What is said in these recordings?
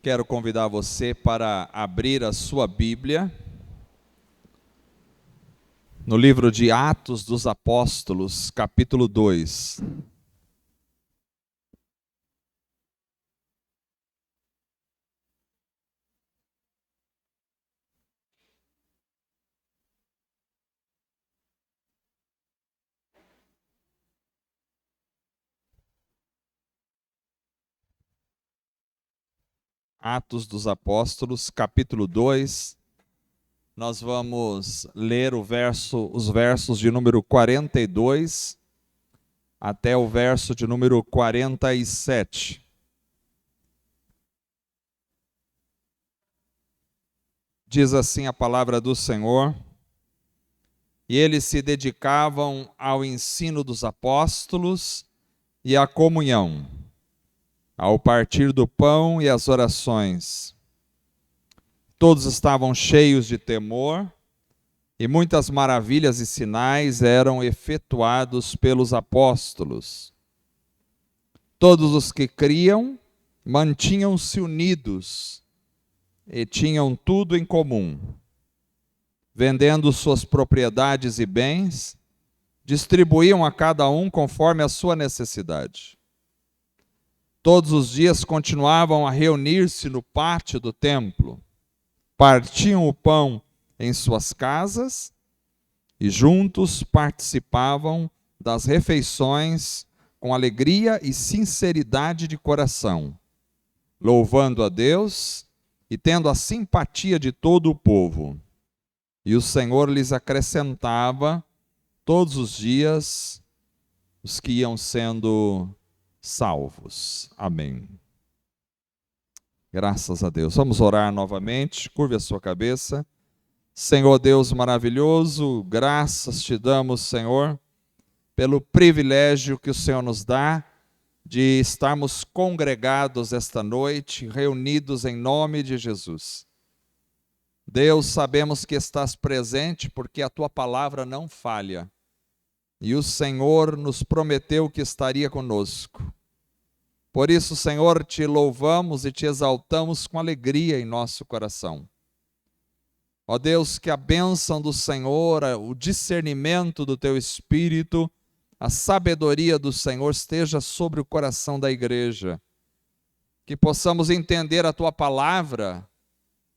Quero convidar você para abrir a sua Bíblia no livro de Atos dos Apóstolos, capítulo 2. Atos dos Apóstolos, capítulo 2. Nós vamos ler os versos de número 42 até o verso de número 47. Diz assim a palavra do Senhor: E eles se dedicavam ao ensino dos apóstolos e à comunhão, ao partir do pão e às orações. Todos estavam cheios de temor, e muitas maravilhas e sinais eram efetuados pelos apóstolos. Todos os que criam mantinham-se unidos e tinham tudo em comum. Vendendo suas propriedades e bens, distribuíam a cada um conforme a sua necessidade. Todos os dias continuavam a reunir-se no pátio do templo, partiam o pão em suas casas e juntos participavam das refeições com alegria e sinceridade de coração, louvando a Deus e tendo a simpatia de todo o povo. E o Senhor lhes acrescentava todos os dias os que iam sendo salvos. Amém. Graças a Deus. Vamos orar novamente. Curve a sua cabeça. Senhor Deus maravilhoso, graças te damos, Senhor, pelo privilégio que o Senhor nos dá de estarmos congregados esta noite, reunidos em nome de Jesus. Deus, sabemos que estás presente porque a tua palavra não falha. E o Senhor nos prometeu que estaria conosco. Por isso, Senhor, te louvamos e te exaltamos com alegria em nosso coração. Ó Deus, que a bênção do Senhor, o discernimento do teu Espírito, a sabedoria do Senhor esteja sobre o coração da igreja. Que possamos entender a tua palavra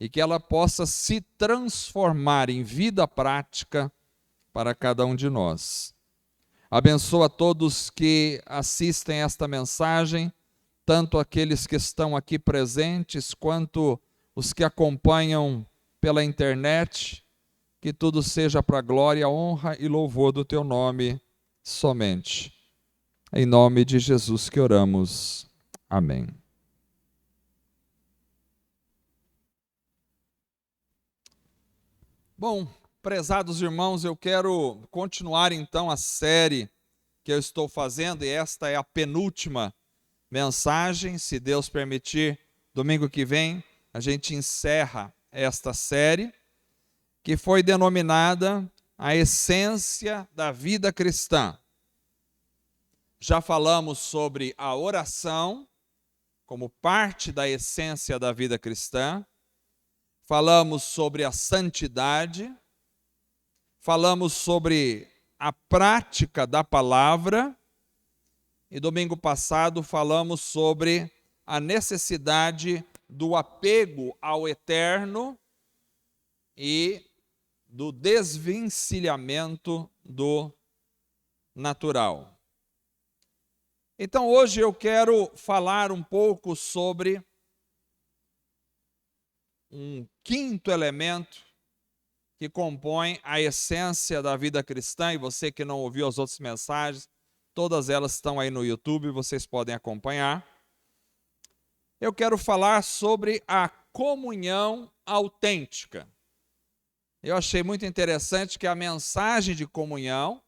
e que ela possa se transformar em vida prática para cada um de nós. Abençoa todos que assistem esta mensagem, tanto aqueles que estão aqui presentes, quanto os que acompanham pela internet, que tudo seja para a glória, honra e louvor do teu nome somente. Em nome de Jesus que oramos. Amém. Bom, prezados irmãos, eu quero continuar então a série que eu estou fazendo, e esta é a penúltima mensagem. Se Deus permitir, domingo que vem a gente encerra esta série, que foi denominada A Essência da Vida Cristã. Já falamos sobre a oração como parte da essência da vida cristã, falamos sobre a santidade, falamos sobre a prática da palavra, e domingo passado falamos sobre a necessidade do apego ao eterno e do desvencilhamento do natural. Então hoje eu quero falar um pouco sobre um quinto elemento que compõe a essência da vida cristã, e você que não ouviu as outras mensagens, todas elas estão aí no YouTube, vocês podem acompanhar. Eu quero falar sobre a comunhão autêntica. Eu achei muito interessante que a mensagem de comunhão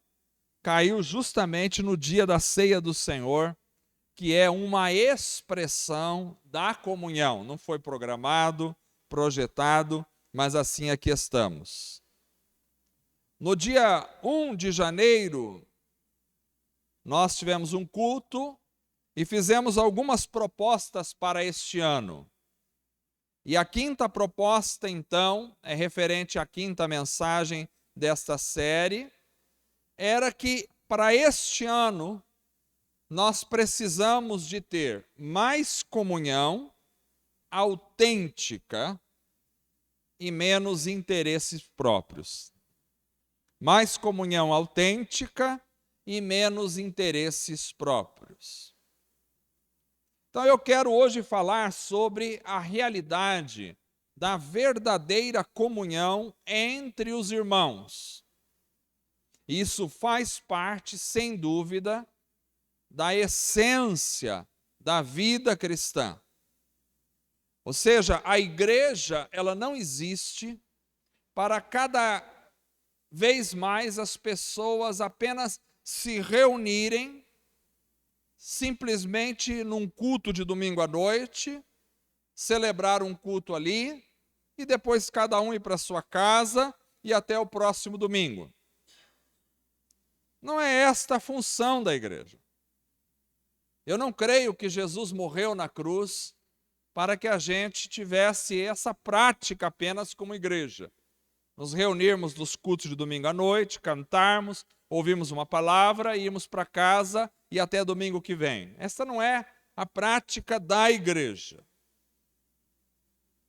caiu justamente no dia da ceia do Senhor, que é uma expressão da comunhão. Não foi programado, projetado, mas assim aqui estamos. No dia 1 de janeiro, nós tivemos um culto e fizemos algumas propostas para este ano. E a quinta proposta, então, é referente à quinta mensagem desta série, era que para este ano nós precisamos de ter mais comunhão autêntica e menos interesses próprios. Mais comunhão autêntica e menos interesses próprios. Então eu quero hoje falar sobre a realidade da verdadeira comunhão entre os irmãos. Isso faz parte, sem dúvida, da essência da vida cristã. Ou seja, a igreja, ela não existe para cada vez mais as pessoas apenas se reunirem simplesmente num culto de domingo à noite, celebrar um culto ali e depois cada um ir para sua casa e até o próximo domingo. Não é esta a função da igreja. Eu não creio que Jesus morreu na cruz para que a gente tivesse essa prática apenas como igreja. Nos reunirmos nos cultos de domingo à noite, cantarmos, ouvirmos uma palavra, irmos para casa e até domingo que vem. Essa não é a prática da igreja.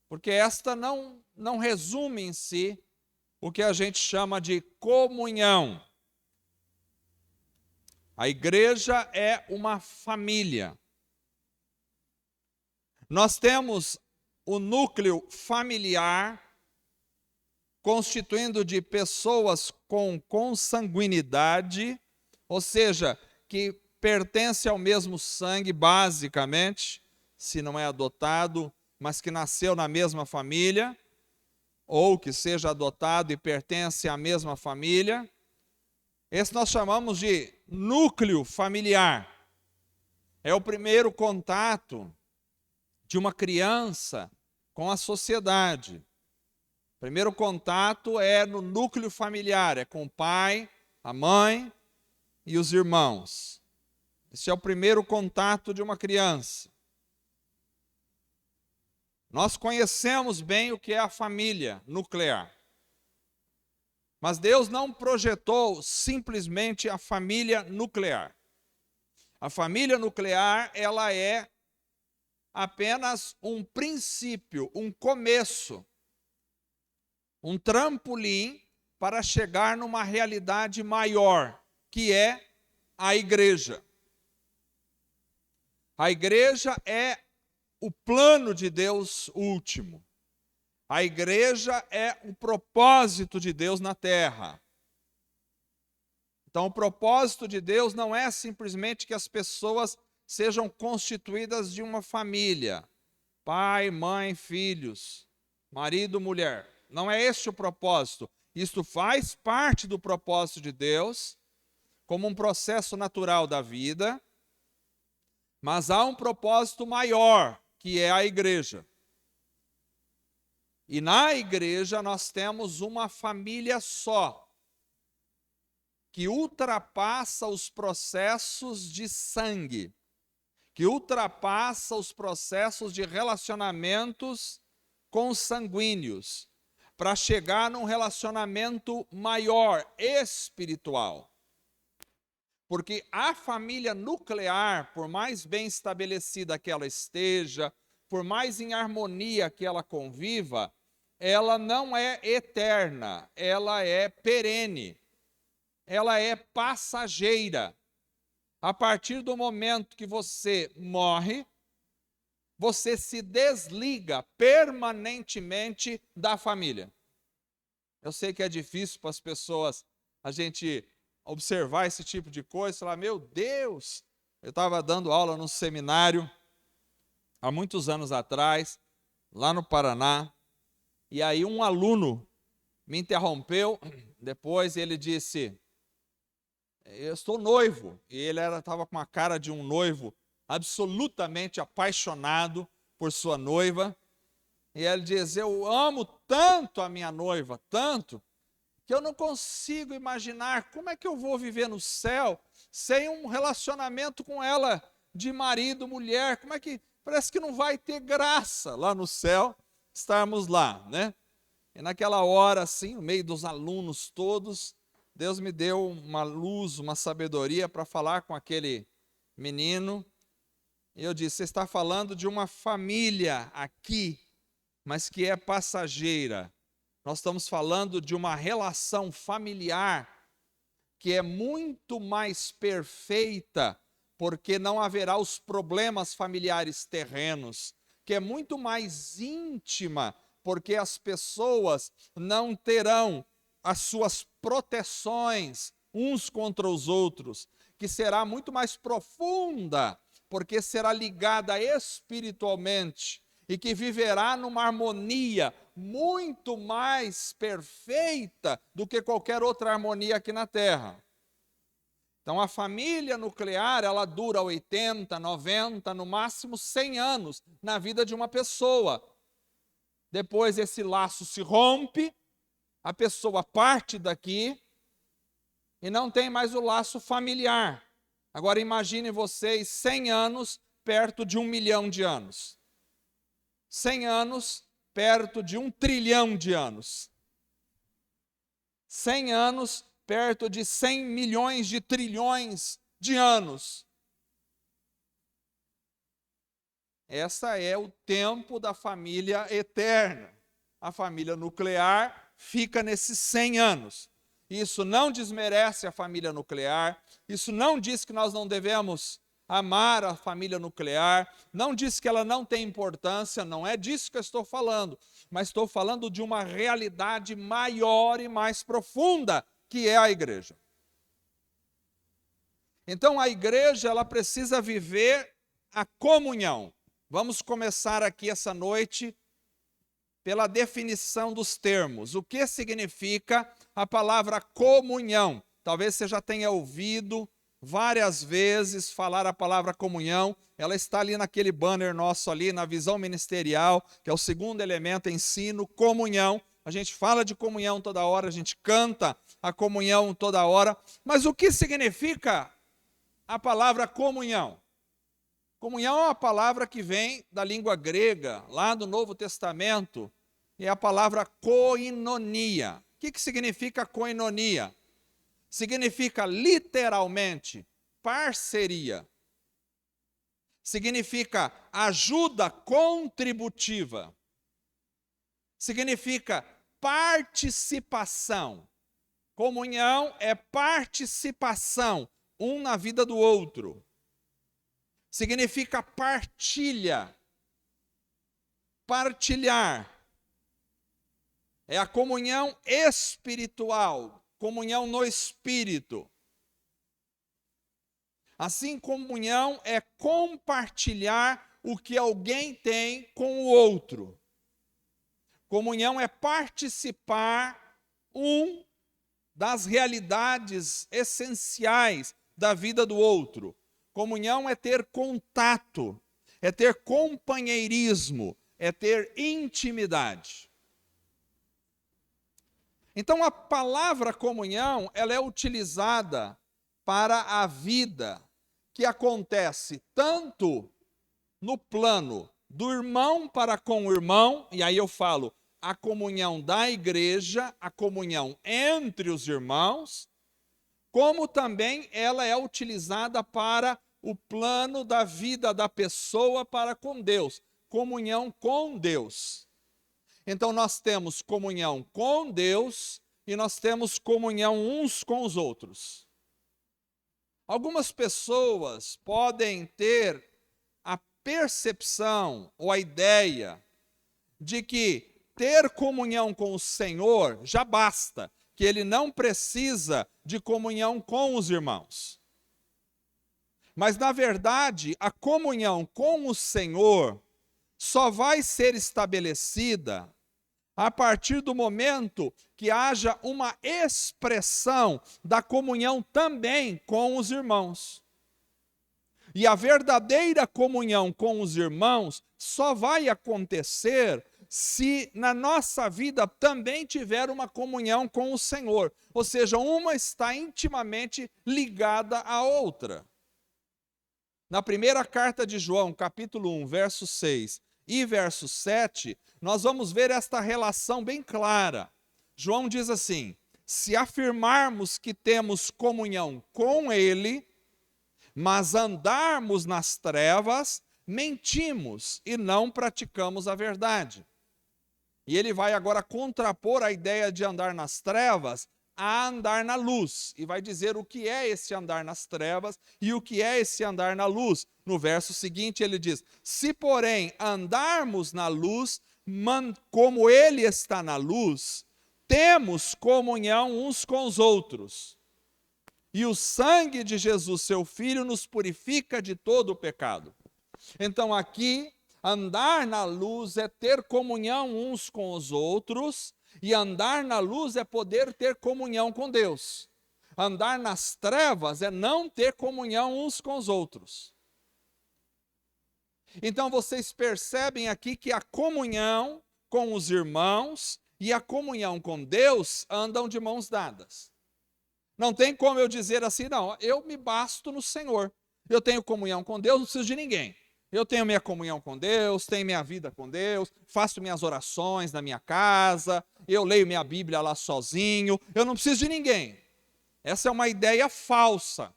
Porque esta não resume em si o que a gente chama de comunhão. A igreja é uma família. Nós temos o núcleo familiar constituindo de pessoas com consanguinidade, ou seja, que pertence ao mesmo sangue, basicamente, se não é adotado, mas que nasceu na mesma família, ou que seja adotado e pertence à mesma família. Esse nós chamamos de núcleo familiar. É o primeiro contato de uma criança com a sociedade. O primeiro contato é no núcleo familiar, é com o pai, a mãe e os irmãos. Esse é o primeiro contato de uma criança. Nós conhecemos bem o que é a família nuclear. Mas Deus não projetou simplesmente a família nuclear. A família nuclear, ela é apenas um princípio, um começo, um trampolim para chegar numa realidade maior, que é a igreja. A igreja é o plano de Deus último. A igreja é o propósito de Deus na terra. Então, o propósito de Deus não é simplesmente que as pessoas sejam constituídas de uma família, pai, mãe, filhos, marido, mulher. Não é este o propósito. Isto faz parte do propósito de Deus, como um processo natural da vida, mas há um propósito maior, que é a igreja. E na igreja nós temos uma família só, que ultrapassa os processos de sangue, que ultrapassa os processos de relacionamentos consanguíneos, para chegar num relacionamento maior, espiritual. Porque a família nuclear, por mais bem estabelecida que ela esteja, por mais em harmonia que ela conviva, ela não é eterna, ela é perene, ela é passageira. A partir do momento que você morre, você se desliga permanentemente da família. Eu sei que é difícil para as pessoas a gente observar esse tipo de coisa, falar, meu Deus, eu estava dando aula num seminário há muitos anos atrás, lá no Paraná, e aí um aluno me interrompeu, depois ele disse, eu estou noivo, e ele estava com a cara de um noivo absolutamente apaixonado por sua noiva, e ele diz, eu amo tanto a minha noiva, tanto, que eu não consigo imaginar como é que eu vou viver no céu sem um relacionamento com ela de marido, mulher, como é que, parece que não vai ter graça lá no céu estarmos lá, né? E naquela hora, assim, no meio dos alunos todos, Deus me deu uma luz, uma sabedoria para falar com aquele menino. E eu disse: você está falando de uma família aqui, mas que é passageira. Nós estamos falando de uma relação familiar que é muito mais perfeita, porque não haverá os problemas familiares terrenos, que é muito mais íntima, porque as pessoas não terão as suas proteções uns contra os outros, que será muito mais profunda, porque será ligada espiritualmente e que viverá numa harmonia muito mais perfeita do que qualquer outra harmonia aqui na Terra. Então, a família nuclear, ela dura 80, 90, no máximo 100 anos na vida de uma pessoa. Depois esse laço se rompe, a pessoa parte daqui e não tem mais o laço familiar. Agora imaginem vocês 100 anos perto de 1 milhão de anos. 100 anos perto de 1 trilhão de anos. 100 anos perto de 100 milhões de trilhões de anos. Essa é o tempo da família eterna. A família nuclear fica nesses 100 anos. Isso não desmerece a família nuclear, isso não diz que nós não devemos amar a família nuclear, não diz que ela não tem importância, não é disso que eu estou falando, mas estou falando de uma realidade maior e mais profunda, que é a igreja. Então a igreja, ela precisa viver a comunhão. Vamos começar aqui essa noite pela definição dos termos. O que significa a palavra comunhão? Talvez você já tenha ouvido várias vezes falar a palavra comunhão. Ela está ali naquele banner nosso ali, na visão ministerial, que é o segundo elemento, ensino, comunhão. A gente fala de comunhão toda hora, a gente canta a comunhão toda hora. Mas o que significa a palavra comunhão? Comunhão é uma palavra que vem da língua grega, lá do Novo Testamento, é a palavra koinonia. O que significa koinonia? Significa literalmente parceria. Significa ajuda contributiva. Significa participação. Comunhão é participação, um na vida do outro. Significa partilha, partilhar. É a comunhão espiritual, comunhão no espírito. Assim, comunhão é compartilhar o que alguém tem com o outro. Comunhão é participar das realidades essenciais da vida do outro. Comunhão é ter contato, é ter companheirismo, é ter intimidade. Então a palavra comunhão, ela é utilizada para a vida que acontece tanto no plano do irmão para com o irmão, e aí eu falo a comunhão da igreja, a comunhão entre os irmãos, como também ela é utilizada para o plano da vida da pessoa para com Deus, comunhão com Deus. Então nós temos comunhão com Deus e nós temos comunhão uns com os outros. Algumas pessoas podem ter a percepção ou a ideia de que ter comunhão com o Senhor já basta, que ele não precisa de comunhão com os irmãos. Mas, na verdade, a comunhão com o Senhor só vai ser estabelecida a partir do momento que haja uma expressão da comunhão também com os irmãos. E a verdadeira comunhão com os irmãos só vai acontecer se na nossa vida também tiver uma comunhão com o Senhor. Ou seja, uma está intimamente ligada à outra. Na primeira carta de João, capítulo 1, verso 6, e verso 7, nós vamos ver esta relação bem clara. João diz assim: se afirmarmos que temos comunhão com Ele, mas andarmos nas trevas, mentimos e não praticamos a verdade. E ele vai agora contrapor a ideia de andar nas trevas a andar na luz. E vai dizer o que é esse andar nas trevas e o que é esse andar na luz. No verso seguinte ele diz: se porém andarmos na luz, como ele está na luz, temos comunhão uns com os outros. E o sangue de Jesus, seu Filho, nos purifica de todo o pecado. Então aqui, andar na luz é ter comunhão uns com os outros, e andar na luz é poder ter comunhão com Deus. Andar nas trevas é não ter comunhão uns com os outros. Então vocês percebem aqui que a comunhão com os irmãos e a comunhão com Deus andam de mãos dadas. Não tem como eu dizer assim, não, eu me basto no Senhor. Eu tenho comunhão com Deus, não preciso de ninguém. Eu tenho minha comunhão com Deus, tenho minha vida com Deus, faço minhas orações na minha casa, eu leio minha Bíblia lá sozinho, eu não preciso de ninguém. Essa é uma ideia falsa.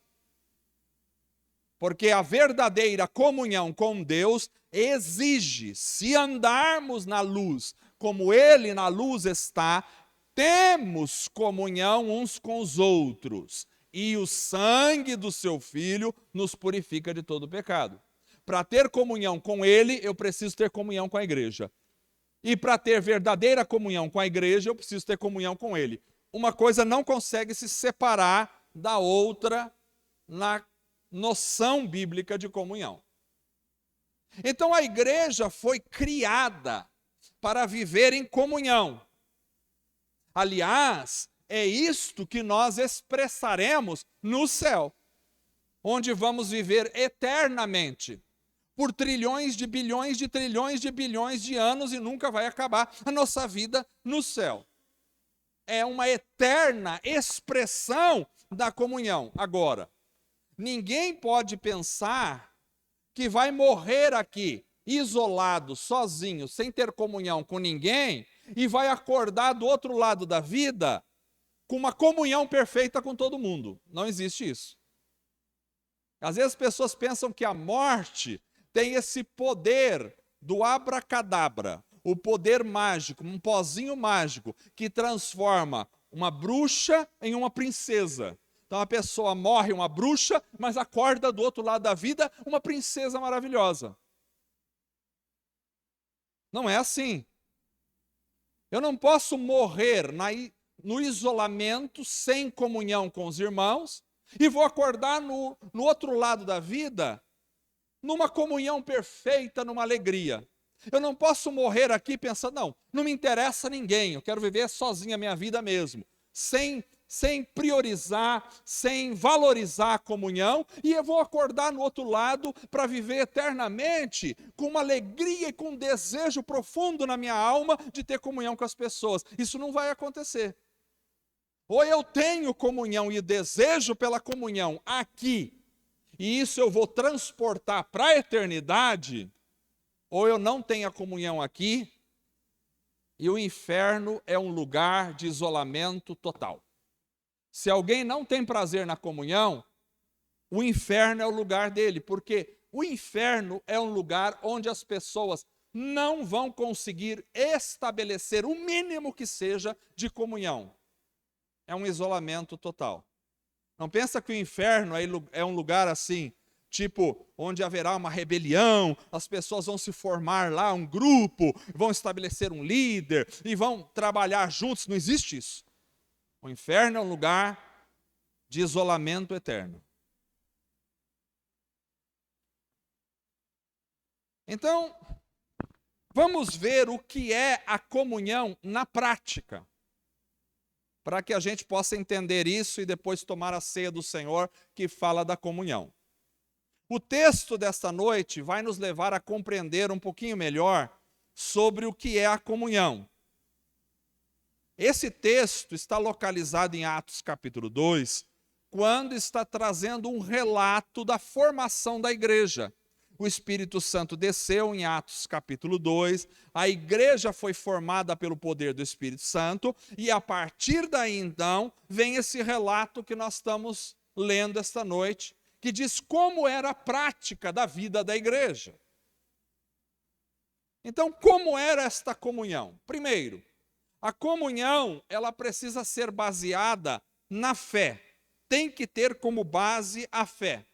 Porque a verdadeira comunhão com Deus exige, se andarmos na luz, como Ele na luz está, temos comunhão uns com os outros, e o sangue do seu Filho nos purifica de todo pecado. Para ter comunhão com Ele, eu preciso ter comunhão com a igreja. E para ter verdadeira comunhão com a igreja, eu preciso ter comunhão com Ele. Uma coisa não consegue se separar da outra na noção bíblica de comunhão. Então a igreja foi criada para viver em comunhão. Aliás, é isto que nós expressaremos no céu, onde vamos viver eternamente, por trilhões de bilhões de trilhões de bilhões de anos, e nunca vai acabar a nossa vida no céu. É uma eterna expressão da comunhão. Agora, ninguém pode pensar que vai morrer aqui, isolado, sozinho, sem ter comunhão com ninguém, e vai acordar do outro lado da vida com uma comunhão perfeita com todo mundo. Não existe isso. Às vezes as pessoas pensam que a morte tem esse poder do abracadabra, o poder mágico, um pozinho mágico, que transforma uma bruxa em uma princesa. Então a pessoa morre uma bruxa, mas acorda do outro lado da vida uma princesa maravilhosa. Não é assim. Eu não posso morrer no isolamento, sem comunhão com os irmãos, e vou acordar no outro lado da vida, numa comunhão perfeita, numa alegria. Eu não posso morrer aqui pensando, não me interessa ninguém, eu quero viver sozinho a minha vida mesmo, sem priorizar, sem valorizar a comunhão, e eu vou acordar no outro lado para viver eternamente com uma alegria e com um desejo profundo na minha alma de ter comunhão com as pessoas. Isso não vai acontecer. Ou eu tenho comunhão e desejo pela comunhão aqui, e isso eu vou transportar para a eternidade, ou eu não tenho a comunhão aqui, e o inferno é um lugar de isolamento total. Se alguém não tem prazer na comunhão, o inferno é o lugar dele, porque o inferno é um lugar onde as pessoas não vão conseguir estabelecer o mínimo que seja de comunhão. É um isolamento total. Não pensa que o inferno é um lugar assim, tipo, onde haverá uma rebelião, as pessoas vão se formar lá, um grupo, vão estabelecer um líder e vão trabalhar juntos. Não existe isso. O inferno é um lugar de isolamento eterno. Então, vamos ver o que é a comunhão na prática, para que a gente possa entender isso e depois tomar a ceia do Senhor, que fala da comunhão. O texto desta noite vai nos levar a compreender um pouquinho melhor sobre o que é a comunhão. Esse texto está localizado em Atos capítulo 2, quando está trazendo um relato da formação da igreja. o Espírito Santo desceu em Atos capítulo 2, a igreja foi formada pelo poder do Espírito Santo, e a partir daí então vem esse relato que nós estamos lendo esta noite, que diz como era a prática da vida da igreja. Então, como era esta comunhão? Primeiro, a comunhão, ela precisa ser baseada na fé. Tem que ter como base a fé.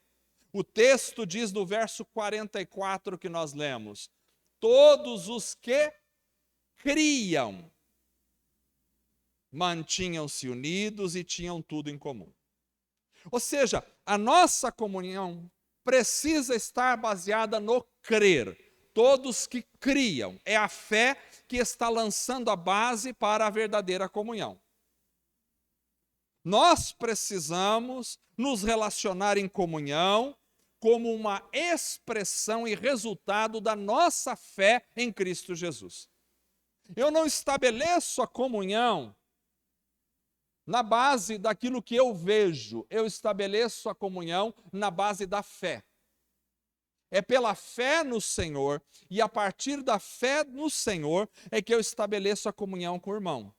O texto diz no verso 44 que nós lemos: todos os que criam mantinham-se unidos e tinham tudo em comum. Ou seja, a nossa comunhão precisa estar baseada no crer. Todos que criam, é a fé que está lançando a base para a verdadeira comunhão. Nós precisamos nos relacionar em comunhão como uma expressão e resultado da nossa fé em Cristo Jesus. Eu não estabeleço a comunhão na base daquilo que eu vejo, eu estabeleço a comunhão na base da fé. É pela fé no Senhor, e a partir da fé no Senhor é que eu estabeleço a comunhão com o irmão.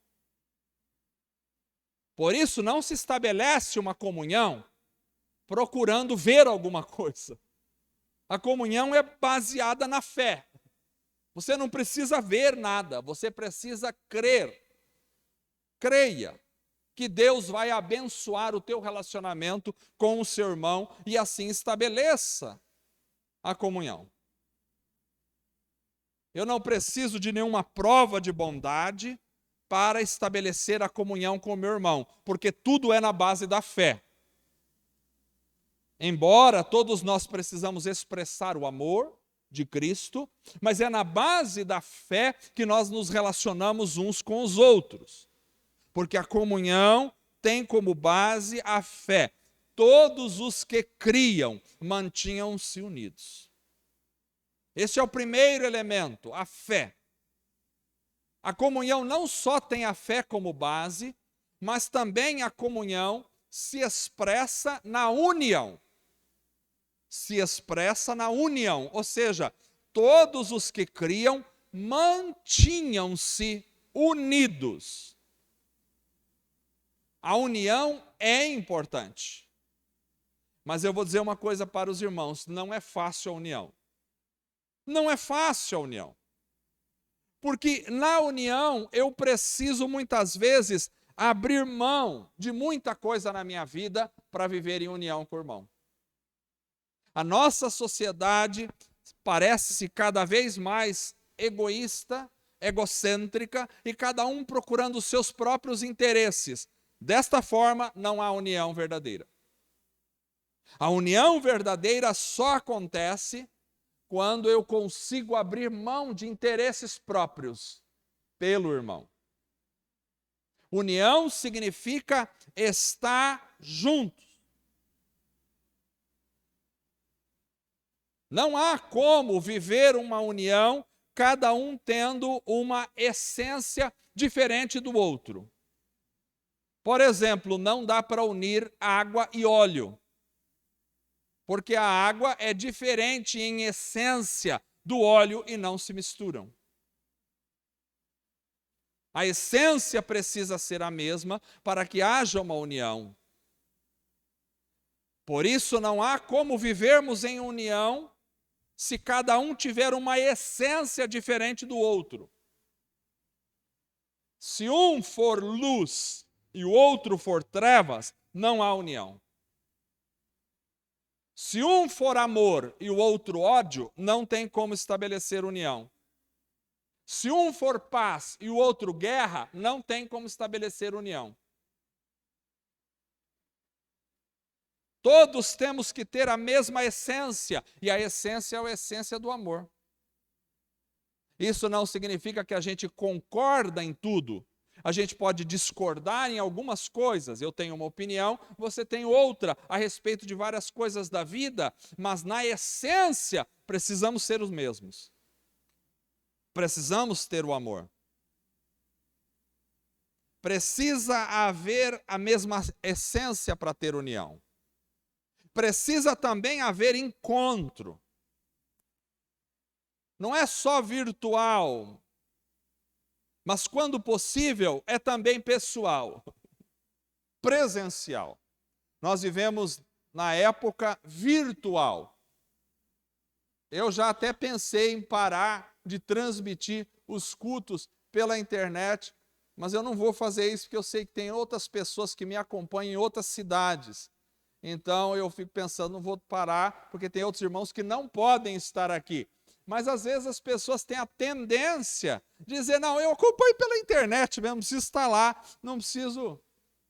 Por isso não se estabelece uma comunhão procurando ver alguma coisa. A comunhão é baseada na fé. Você não precisa ver nada, você precisa crer. Creia que Deus vai abençoar o teu relacionamento com o seu irmão e assim estabeleça a comunhão. Eu não preciso de nenhuma prova de bondade para estabelecer a comunhão com o meu irmão, porque tudo é na base da fé. Embora todos nós precisamos expressar o amor de Cristo, mas é na base da fé que nós nos relacionamos uns com os outros. Porque a comunhão tem como base a fé. Todos os que criam mantinham-se unidos. Esse é o primeiro elemento, a fé. A comunhão não só tem a fé como base, mas também a comunhão se expressa na união. Se expressa na união, ou seja, todos os que criam mantinham-se unidos. A união é importante. Mas eu vou dizer uma coisa para os irmãos, não é fácil a união. Não é fácil a união. Porque na união eu preciso muitas vezes abrir mão de muita coisa na minha vida para viver em união com o irmão. A nossa sociedade parece-se cada vez mais egoísta, egocêntrica e cada um procurando os seus próprios interesses. Desta forma, não há união verdadeira. A união verdadeira só acontece quando eu consigo abrir mão de interesses próprios pelo irmão. União significa estar juntos. Não há como viver uma união, cada um tendo uma essência diferente do outro. Por exemplo, não dá para unir água e óleo, porque a água é diferente em essência do óleo e não se misturam. A essência precisa ser a mesma para que haja uma união. Por isso não há como vivermos em união se cada um tiver uma essência diferente do outro. Se um for luz e o outro for trevas, não há união. Se um for amor e o outro ódio, não tem como estabelecer união. Se um for paz e o outro guerra, não tem como estabelecer união. Todos temos que ter a mesma essência, e a essência é a essência do amor. Isso não significa que a gente concorda em tudo. A gente pode discordar em algumas coisas. Eu tenho uma opinião, você tem outra a respeito de várias coisas da vida, mas na essência precisamos ser os mesmos. Precisamos ter o amor. Precisa haver a mesma essência para ter união. Precisa também haver encontro. não é só virtual, mas quando possível é também pessoal, presencial. Nós vivemos na época virtual. Eu já até pensei em parar de transmitir os cultos pela internet, mas eu não vou fazer isso porque eu sei que tem outras pessoas que me acompanham em outras cidades. Então eu fico pensando, não vou parar, porque tem outros irmãos que não podem estar aqui. Mas às vezes as pessoas têm a tendência de dizer, não, eu acompanho pela internet mesmo, não preciso estar lá, não preciso.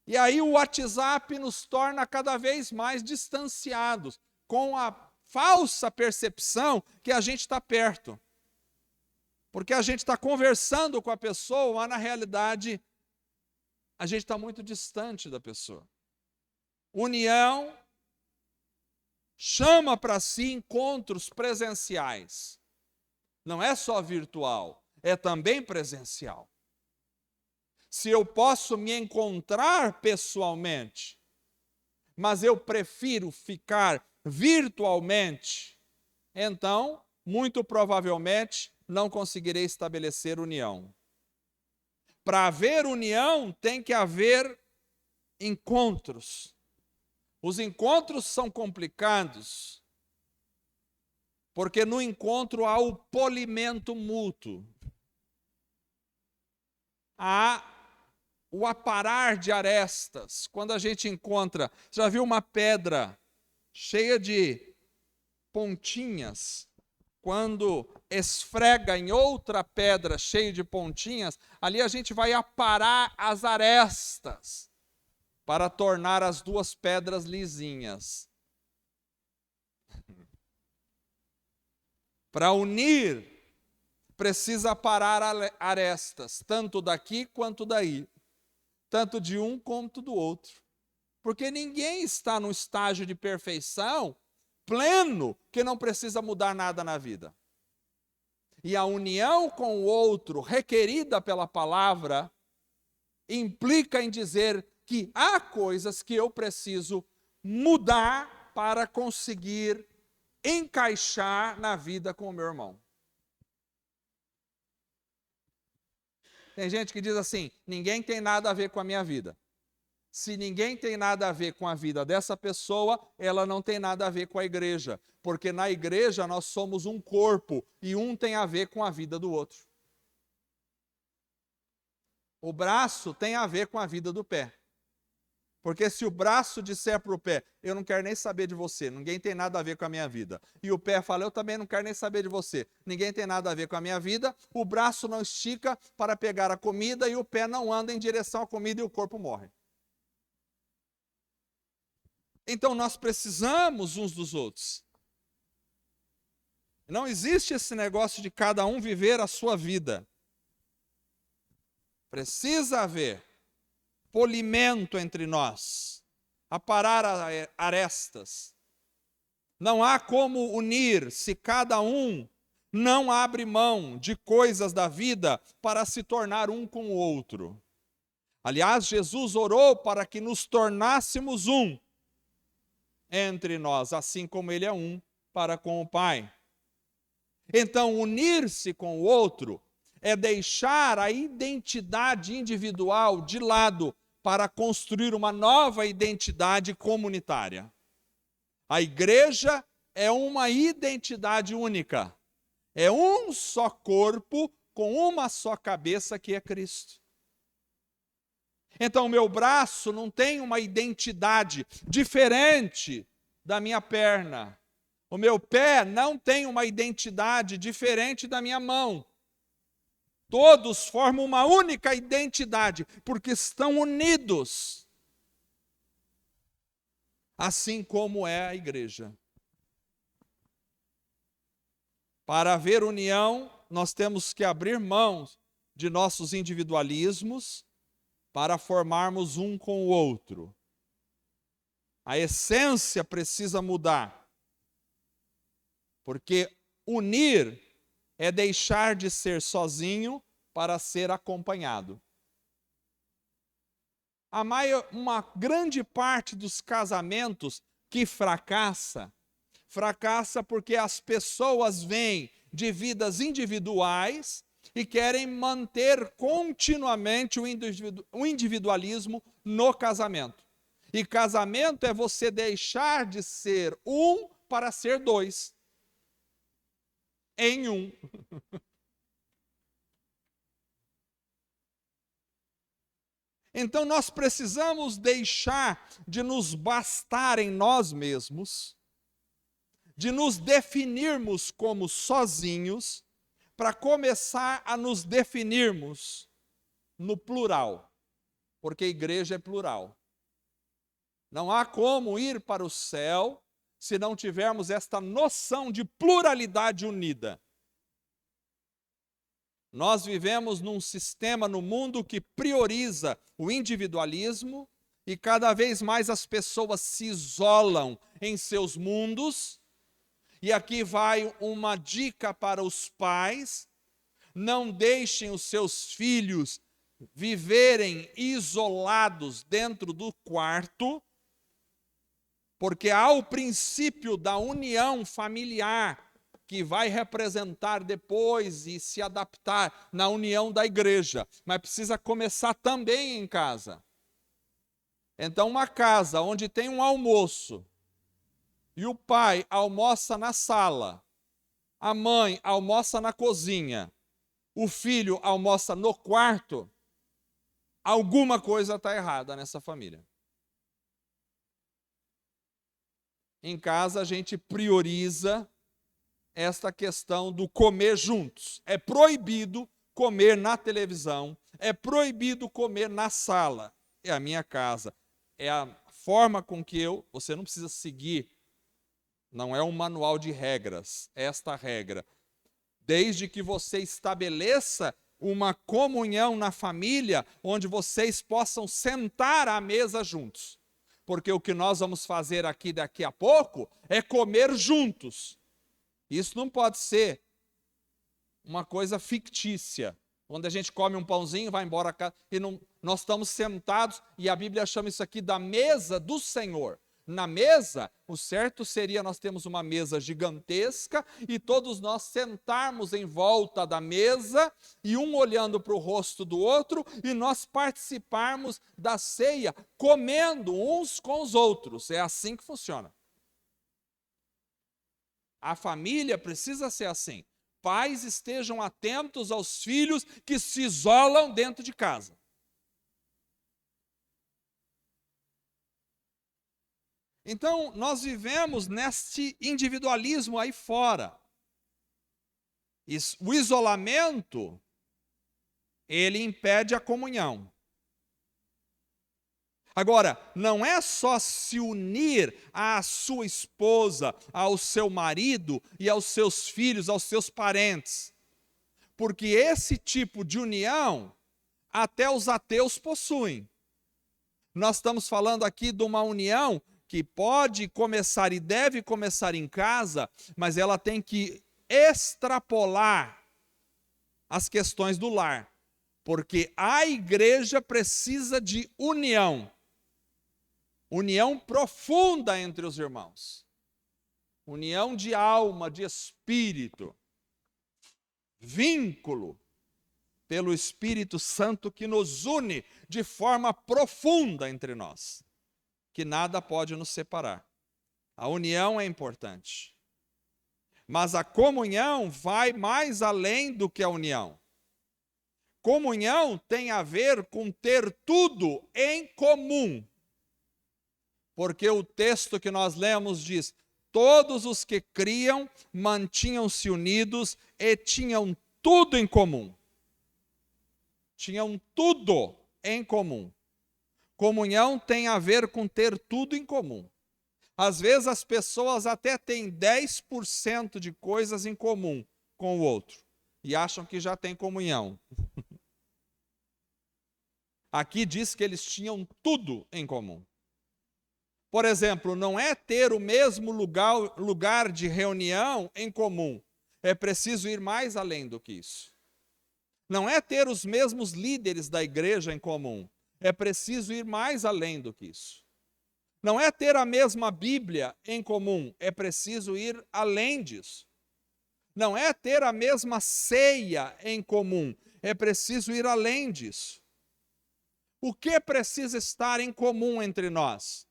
E aí o WhatsApp nos torna cada vez mais distanciados, com a falsa percepção que a gente está perto. Porque a gente está conversando com a pessoa, mas na realidade a gente está muito distante da pessoa. União chama para si encontros presenciais. Não é só virtual, é também presencial. Se eu posso me encontrar pessoalmente, mas eu prefiro ficar virtualmente, então, muito provavelmente, não conseguirei estabelecer união. Para haver união, tem que haver encontros. Os encontros são complicados, porque no encontro há o polimento mútuo. Há o aparar de arestas. Quando a gente encontra, já viu uma pedra cheia de pontinhas? Quando esfrega em outra pedra cheia de pontinhas, ali a gente vai aparar as arestas para tornar as duas pedras lisinhas. Para unir, precisa aparar arestas, tanto daqui quanto daí, tanto de um quanto do outro. Porque ninguém está num estágio de perfeição pleno que não precisa mudar nada na vida. E a união com o outro, requerida pela palavra, implica em dizer que há coisas que eu preciso mudar para conseguir encaixar na vida com o meu irmão. Tem gente que diz assim, ninguém tem nada a ver com a minha vida. Se ninguém tem nada a ver com a vida dessa pessoa, ela não tem nada a ver com a igreja. Porque na igreja nós somos um corpo e um tem a ver com a vida do outro. O braço tem a ver com a vida do pé. Porque se o braço disser para o pé, eu não quero nem saber de você, ninguém tem nada a ver com a minha vida. E o pé fala, eu também não quero nem saber de você, ninguém tem nada a ver com a minha vida. O braço não estica para pegar a comida e o pé não anda em direção à comida e o corpo morre. Então nós precisamos uns dos outros. Não existe esse negócio de cada um viver a sua vida. Precisa haver polimento entre nós, aparar arestas. Não há como unir se cada um não abre mão de coisas da vida para se tornar um com o outro. Aliás, Jesus orou para que nos tornássemos um entre nós, assim como Ele é um para com o Pai. Então, unir-se com o outro é deixar a identidade individual de lado para construir uma nova identidade comunitária. A igreja é uma identidade única. É um só corpo com uma só cabeça que é Cristo. Então, o meu braço não tem uma identidade diferente da minha perna. O meu pé não tem uma identidade diferente da minha mão. Todos formam uma única identidade, porque estão unidos. Assim como é a igreja. Para haver união, nós temos que abrir mão de nossos individualismos para formarmos um com o outro. A essência precisa mudar. Porque unir é deixar de ser sozinho para ser acompanhado. Uma grande parte dos casamentos que fracassa porque as pessoas veem de vidas individuais e querem manter continuamente o individualismo no casamento. E casamento é você deixar de ser um para ser dois em um. Então nós precisamos deixar de nos bastar em nós mesmos, de nos definirmos como sozinhos, para começar a nos definirmos no plural, porque a igreja é plural. Não há como ir para o céu se não tivermos esta noção de pluralidade unida. Nós vivemos num sistema no mundo que prioriza o individualismo e cada vez mais as pessoas se isolam em seus mundos. E aqui vai uma dica para os pais: não deixem os seus filhos viverem isolados dentro do quarto, porque há o princípio da união familiar, que vai representar depois e se adaptar na união da igreja, mas precisa começar também em casa. Então, uma casa onde tem um almoço, e o pai almoça na sala, a mãe almoça na cozinha, o filho almoça no quarto, alguma coisa está errada nessa família. Em casa a gente prioriza esta questão do comer juntos. É proibido comer na televisão, é proibido comer na sala. É a minha casa, é a forma com que você não precisa seguir, não é um manual de regras, esta regra. Desde que você estabeleça uma comunhão na família, onde vocês possam sentar à mesa juntos. Porque o que nós vamos fazer aqui daqui a pouco é comer juntos. Isso não pode ser uma coisa fictícia, onde a gente come um pãozinho, vai embora e não, nós estamos sentados, e a Bíblia chama isso aqui da mesa do Senhor. Na mesa, o certo seria nós temos uma mesa gigantesca e todos nós sentarmos em volta da mesa e um olhando para o rosto do outro e nós participarmos da ceia comendo uns com os outros. É assim que funciona. A família precisa ser assim. Pais estejam atentos aos filhos que se isolam dentro de casa. Então, nós vivemos neste individualismo aí fora. O isolamento, ele impede a comunhão. Agora, não é só se unir à sua esposa, ao seu marido e aos seus filhos, aos seus parentes. Porque esse tipo de união, até os ateus possuem. Nós estamos falando aqui de uma união que pode começar e deve começar em casa, mas ela tem que extrapolar as questões do lar, porque a igreja precisa de união profunda entre os irmãos, união de alma, de espírito, vínculo pelo Espírito Santo que nos une de forma profunda entre nós, que nada pode nos separar. A união é importante. Mas a comunhão vai mais além do que a união. Comunhão tem a ver com ter tudo em comum. Porque o texto que nós lemos diz: todos os que criam mantinham-se unidos e tinham tudo em comum. Tinham tudo em comum. Comunhão tem a ver com ter tudo em comum. Às vezes as pessoas até têm 10% de coisas em comum com o outro e acham que já tem comunhão. Aqui diz que eles tinham tudo em comum. Por exemplo, não é ter o mesmo lugar de reunião em comum. É preciso ir mais além do que isso. Não é ter os mesmos líderes da igreja em comum. É preciso ir mais além do que isso. Não é ter a mesma Bíblia em comum, é preciso ir além disso. Não é ter a mesma ceia em comum, é preciso ir além disso. O que precisa estar em comum entre nós?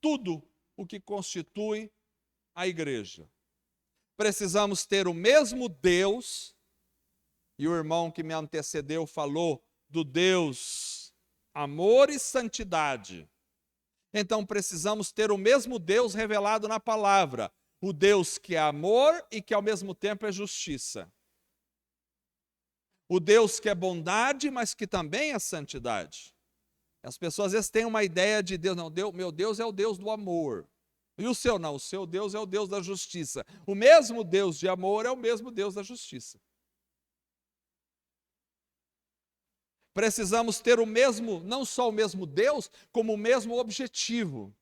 Tudo o que constitui a igreja. Precisamos ter o mesmo Deus, e o irmão que me antecedeu falou do Deus amor e santidade. Então precisamos ter o mesmo Deus revelado na palavra, o Deus que é amor e que ao mesmo tempo é justiça. O Deus que é bondade, mas que também é santidade. As pessoas às vezes têm uma ideia de Deus, não, meu Deus é o Deus do amor. E o seu não, o seu Deus é o Deus da justiça. O mesmo Deus de amor é o mesmo Deus da justiça. Precisamos ter o mesmo, não só o mesmo Deus, como o mesmo objetivo.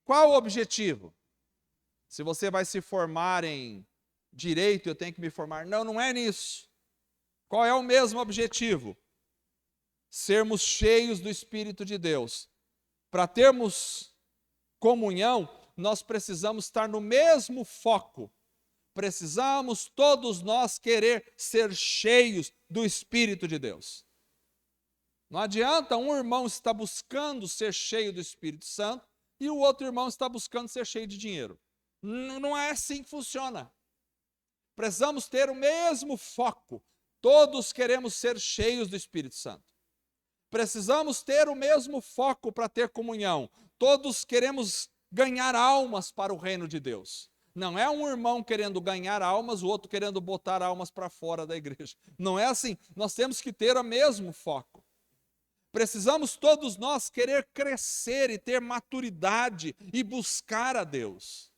Qual o objetivo? Se você vai se formar em direito, eu tenho que me formar. Não, não é nisso. Qual é o mesmo objetivo? Sermos cheios do Espírito de Deus. Para termos comunhão, nós precisamos estar no mesmo foco. Precisamos todos nós querer ser cheios do Espírito de Deus. Não adianta um irmão estar buscando ser cheio do Espírito Santo e o outro irmão está buscando ser cheio de dinheiro. Não é assim que funciona. Precisamos ter o mesmo foco. Todos queremos ser cheios do Espírito Santo. Precisamos ter o mesmo foco para ter comunhão. Todos queremos ganhar almas para o reino de Deus. Não é um irmão querendo ganhar almas, o outro querendo botar almas para fora da igreja. Não é assim. Nós temos que ter o mesmo foco. Precisamos todos nós querer crescer e ter maturidade e buscar a Deus.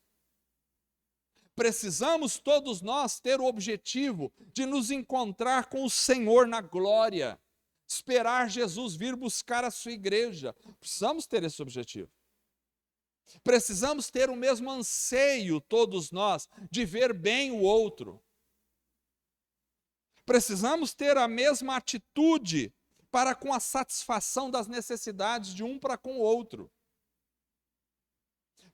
Precisamos todos nós ter o objetivo de nos encontrar com o Senhor na glória, esperar Jesus vir buscar a sua igreja. Precisamos ter esse objetivo. Precisamos ter o mesmo anseio, todos nós, de ver bem o outro. Precisamos ter a mesma atitude para com a satisfação das necessidades de um para com o outro.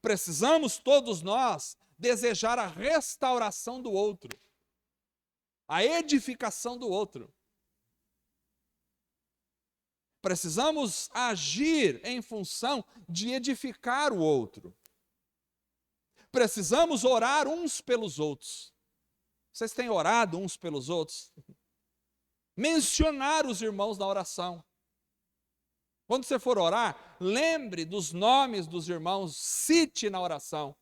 Precisamos todos nós desejar a restauração do outro, a edificação do outro. Precisamos agir em função de edificar o outro. Precisamos orar uns pelos outros. Vocês têm orado uns pelos outros? Mencionar os irmãos na oração. Quando você for orar, lembre dos nomes dos irmãos, cite na oração.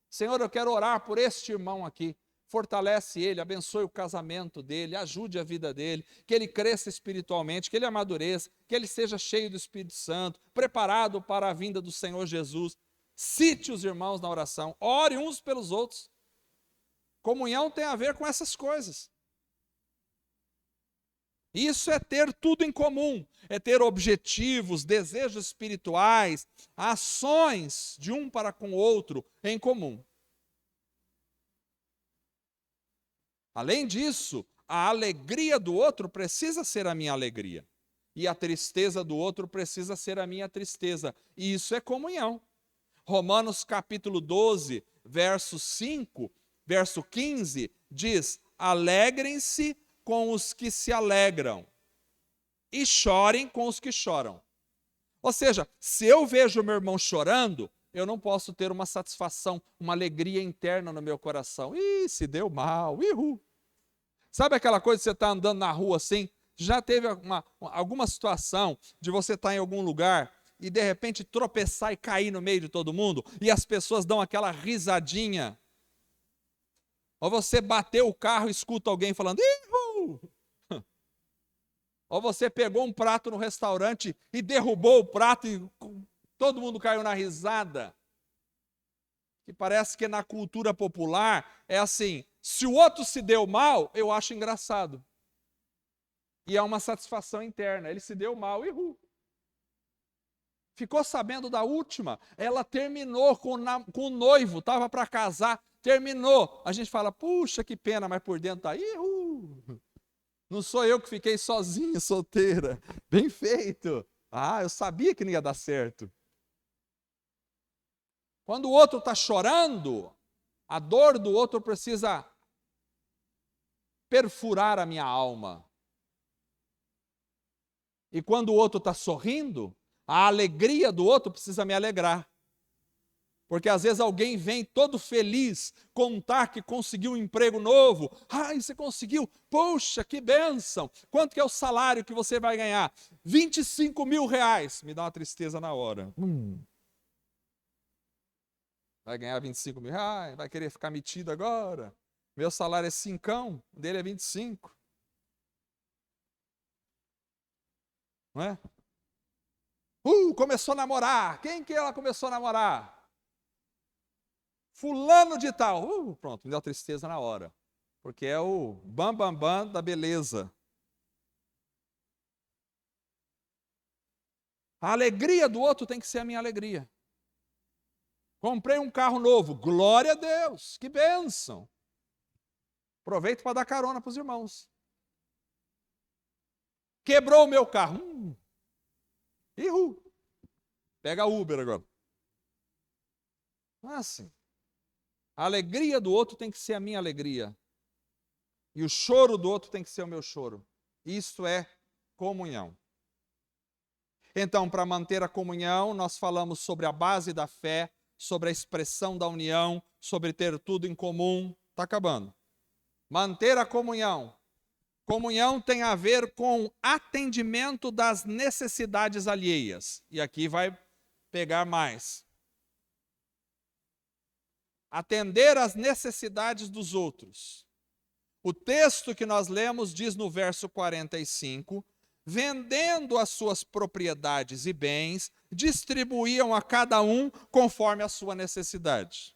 Senhor, eu quero orar por este irmão aqui. Fortalece ele, abençoe o casamento dele, ajude a vida dele, que ele cresça espiritualmente, que ele amadureça, que ele seja cheio do Espírito Santo, preparado para a vinda do Senhor Jesus. Cite os irmãos na oração, ore uns pelos outros. Comunhão tem a ver com essas coisas. Isso é ter tudo em comum, é ter objetivos, desejos espirituais, ações de um para com o outro em comum. Além disso, a alegria do outro precisa ser a minha alegria. E a tristeza do outro precisa ser a minha tristeza. E isso é comunhão. Romanos capítulo 12, verso 5, verso 15, diz: alegrem-se com os que se alegram e chorem com os que choram. Ou seja, se eu vejo meu irmão chorando, eu não posso ter uma satisfação, uma alegria interna no meu coração. Ih, se deu mal, ihu. Sabe aquela coisa de você estar andando na rua assim? Já teve alguma situação de você estar em algum lugar e de repente tropeçar e cair no meio de todo mundo e as pessoas dão aquela risadinha? Ou você bateu o carro e escuta alguém falando, ihu! Ou você pegou um prato no restaurante e derrubou o prato e todo mundo caiu na risada. Que parece que na cultura popular é assim, se o outro se deu mal, eu acho engraçado. E é uma satisfação interna, ele se deu mal, ihu. Ficou sabendo da última, ela terminou com o noivo, estava para casar, terminou. A gente fala, puxa, que pena, mas por dentro está, ihu. Não sou eu que fiquei sozinha, solteira. Bem feito. Ah, eu sabia que não ia dar certo. Quando o outro está chorando, a dor do outro precisa perfurar a minha alma. E quando o outro está sorrindo, a alegria do outro precisa me alegrar. Porque às vezes alguém vem todo feliz contar que conseguiu um emprego novo. Ai, você conseguiu? Poxa, que bênção! Quanto que é o salário que você vai ganhar? 25 mil reais. Me dá uma tristeza na hora. Vai ganhar 25 mil reais? Vai querer ficar metido agora? Meu salário é 5, o dele é 25. Não é? Começou a namorar. Quem que ela começou a namorar? Fulano de tal. Pronto, me deu tristeza na hora. Porque é o bam da beleza. A alegria do outro tem que ser a minha alegria. Comprei um carro novo. Glória a Deus. Que bênção. Aproveito para dar carona para os irmãos. Quebrou o meu carro. Pega Uber agora. Não é assim. A alegria do outro tem que ser a minha alegria. E o choro do outro tem que ser o meu choro. Isso é comunhão. Então, para manter a comunhão, nós falamos sobre a base da fé, sobre a expressão da união, sobre ter tudo em comum. Está acabando. Manter a comunhão. Comunhão tem a ver com atendimento das necessidades alheias. E aqui vai pegar mais. Atender às necessidades dos outros. O texto que nós lemos diz no verso 45, vendendo as suas propriedades e bens, distribuíam a cada um conforme a sua necessidade.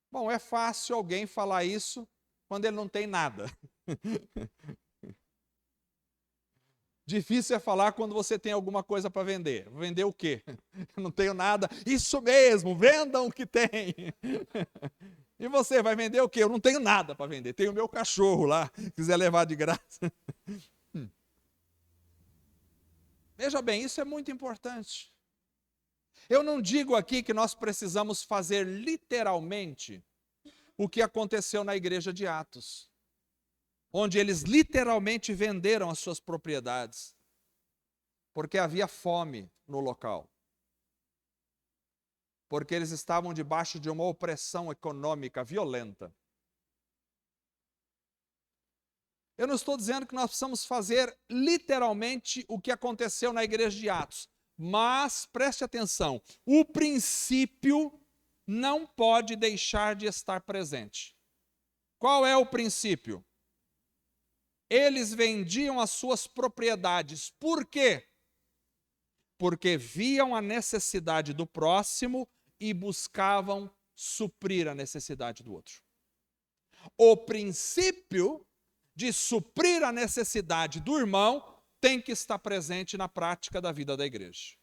Bom, é fácil alguém falar isso quando ele não tem nada. Difícil é falar quando você tem alguma coisa para vender. Vender o quê? Não tenho nada. Isso mesmo, vendam o que tem. E você vai vender o quê? Eu não tenho nada para vender. Tenho o meu cachorro lá, quiser levar de graça. Veja bem, isso é muito importante. Eu não digo aqui que nós precisamos fazer literalmente o que aconteceu na igreja de Atos, onde eles literalmente venderam as suas propriedades, porque havia fome no local. Porque eles estavam debaixo de uma opressão econômica violenta. Eu não estou dizendo que nós precisamos fazer literalmente o que aconteceu na igreja de Atos, mas preste atenção, o princípio não pode deixar de estar presente. Qual é o princípio? Eles vendiam as suas propriedades. Por quê? Porque viam a necessidade do próximo e buscavam suprir a necessidade do outro. O princípio de suprir a necessidade do irmão tem que estar presente na prática da vida da igreja.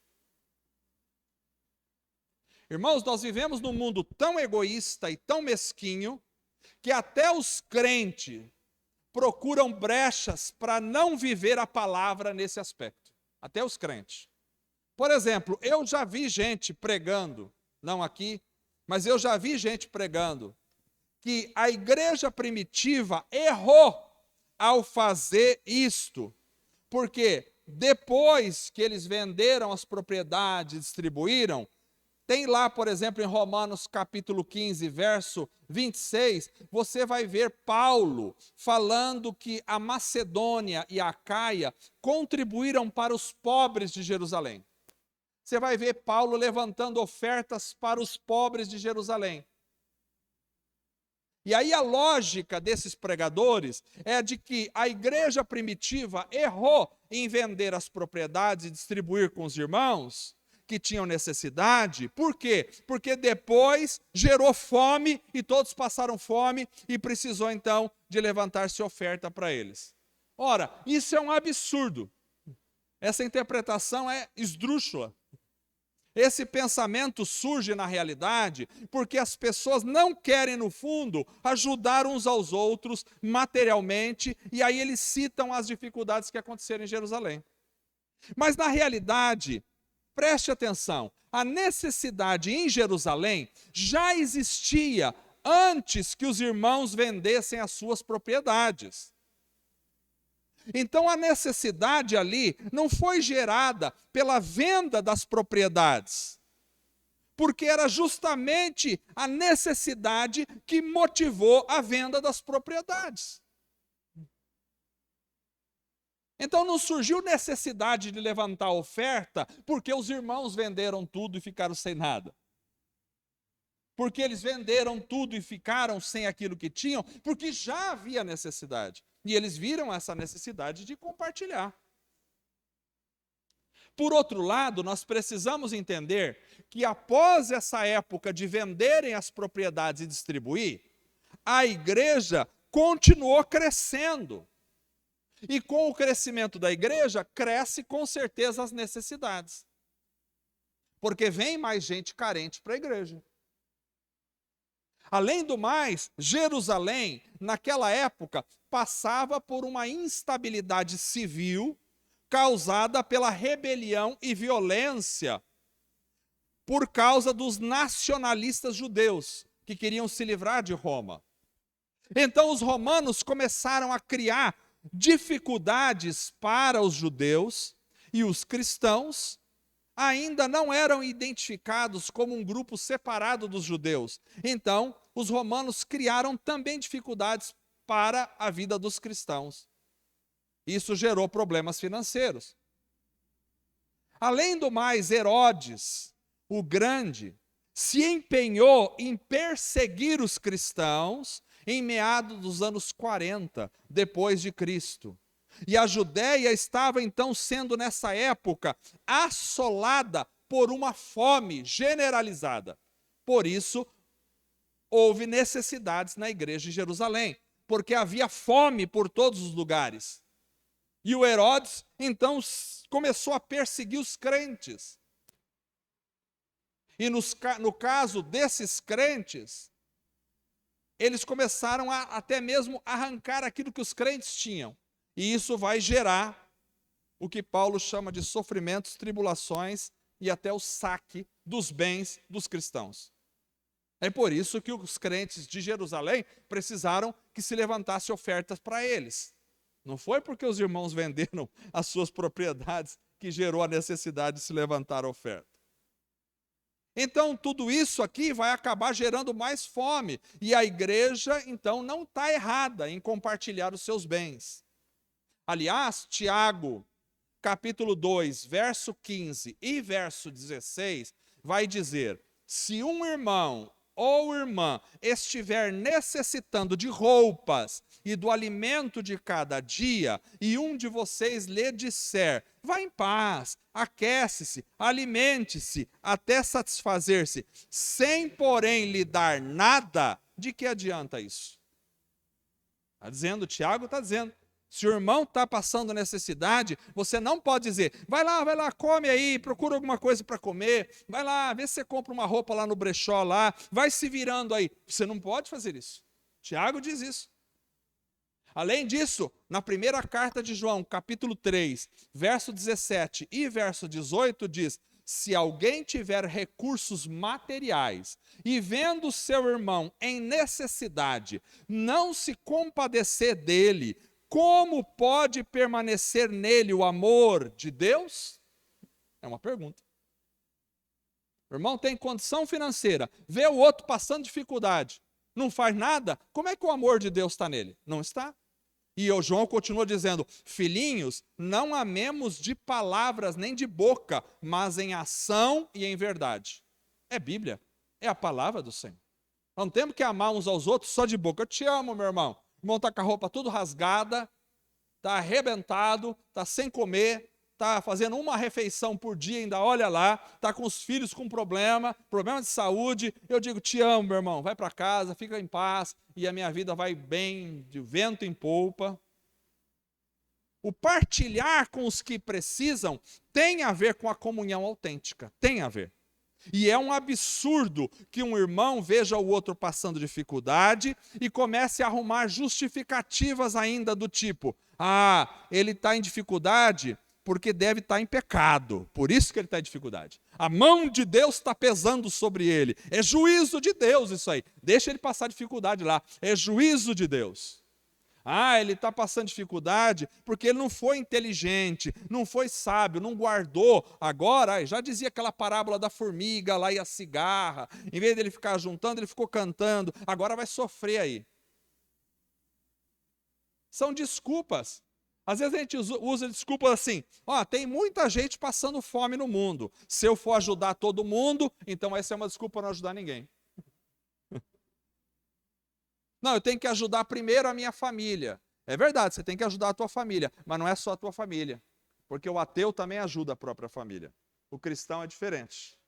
Irmãos, nós vivemos num mundo tão egoísta e tão mesquinho que até os crentes procuram brechas para não viver a palavra nesse aspecto. Até os crentes. Por exemplo, eu já vi gente pregando, não aqui, mas eu já vi gente pregando que a igreja primitiva errou ao fazer isto, porque depois que eles venderam as propriedades, distribuíram, tem lá, por exemplo, em Romanos capítulo 15, verso 26, você vai ver Paulo falando que a Macedônia e a Acaia contribuíram para os pobres de Jerusalém. Você vai ver Paulo levantando ofertas para os pobres de Jerusalém. E aí a lógica desses pregadores é de que a igreja primitiva errou em vender as propriedades e distribuir com os irmãos que tinham necessidade. Por quê? Porque depois gerou fome e todos passaram fome e precisou então de levantar-se oferta para eles. Ora, isso é um absurdo. Essa interpretação é esdrúxula. Esse pensamento surge na realidade porque as pessoas não querem, no fundo, ajudar uns aos outros materialmente, e aí eles citam as dificuldades que aconteceram em Jerusalém. Mas na realidade, preste atenção, a necessidade em Jerusalém já existia antes que os irmãos vendessem as suas propriedades. Então a necessidade ali não foi gerada pela venda das propriedades, porque era justamente a necessidade que motivou a venda das propriedades. Então não surgiu necessidade de levantar a oferta porque os irmãos venderam tudo e ficaram sem nada. Porque eles venderam tudo e ficaram sem aquilo que tinham, porque já havia necessidade. E eles viram essa necessidade de compartilhar. Por outro lado, nós precisamos entender que após essa época de venderem as propriedades e distribuir, a igreja continuou crescendo. E com o crescimento da igreja, cresce com certeza as necessidades. Porque vem mais gente carente para a igreja. Além do mais, Jerusalém, naquela época, passava por uma instabilidade civil causada pela rebelião e violência por causa dos nacionalistas judeus que queriam se livrar de Roma. Então os romanos começaram a criar dificuldades para os judeus e os cristãos ainda não eram identificados como um grupo separado dos judeus. Então, os romanos criaram também dificuldades para a vida dos cristãos. Isso gerou problemas financeiros. Além do mais, Herodes, o Grande, se empenhou em perseguir os cristãos em meados dos anos 40, depois de Cristo. E a Judéia estava então sendo nessa época assolada por uma fome generalizada. Por isso, houve necessidades na igreja de Jerusalém, porque havia fome por todos os lugares. E o Herodes, então, começou a perseguir os crentes. E no caso desses crentes, eles começaram a até mesmo arrancar aquilo que os crentes tinham. E isso vai gerar o que Paulo chama de sofrimentos, tribulações e até o saque dos bens dos cristãos. É por isso que os crentes de Jerusalém precisaram que se levantasse ofertas para eles. Não foi porque os irmãos venderam as suas propriedades que gerou a necessidade de se levantar a oferta. Então, tudo isso aqui vai acabar gerando mais fome. E a igreja, então, não está errada em compartilhar os seus bens. Aliás, Tiago, capítulo 2, verso 15 e verso 16, vai dizer: se um irmão ou irmã estiver necessitando de roupas e do alimento de cada dia, e um de vocês lhe disser: vá em paz, aquece-se, alimente-se, até satisfazer-se, sem porém lhe dar nada, de que adianta isso? Está dizendo, Tiago está dizendo, se o irmão está passando necessidade, você não pode dizer: vai lá, come aí, procura alguma coisa para comer, vai lá, vê se você compra uma roupa lá no brechó lá, vai se virando aí. Você não pode fazer isso. Tiago diz isso. Além disso, na primeira carta de João, capítulo 3, verso 17 e verso 18, diz: se alguém tiver recursos materiais e vendo seu irmão em necessidade, não se compadecer dele, como pode permanecer nele o amor de Deus? É uma pergunta. O irmão tem condição financeira, vê o outro passando dificuldade, não faz nada, como é que o amor de Deus está nele? Não está. E o João continua dizendo: filhinhos, não amemos de palavras nem de boca, mas em ação e em verdade. É Bíblia, é a palavra do Senhor. Não temos que amar uns aos outros só de boca. Eu te amo, meu irmão. O irmão está com a roupa tudo rasgada, está arrebentado, está sem comer, está fazendo uma refeição por dia, ainda olha lá, está com os filhos com problema de saúde. Eu digo: te amo, meu irmão, vai para casa, fica em paz, e a minha vida vai bem, de vento em polpa. O partilhar com os que precisam tem a ver com a comunhão autêntica, tem a ver. E é um absurdo que um irmão veja o outro passando dificuldade e comece a arrumar justificativas ainda do tipo: ah, ele está em dificuldade porque deve estar em pecado. Por isso que ele está em dificuldade. A mão de Deus está pesando sobre ele. É juízo de Deus isso aí. Deixa ele passar dificuldade lá. É juízo de Deus. Ele está passando dificuldade porque ele não foi inteligente, não foi sábio, não guardou. Agora, já dizia aquela parábola da formiga lá e a cigarra. Em vez dele ficar juntando, ele ficou cantando. Agora vai sofrer aí. São desculpas. Às vezes a gente usa desculpas assim, tem muita gente passando fome no mundo. Se eu for ajudar todo mundo, então essa é uma desculpa para não ajudar ninguém. Não, eu tenho que ajudar primeiro a minha família. É verdade, você tem que ajudar a tua família, mas não é só a tua família. Porque o ateu também ajuda a própria família. O cristão é diferente.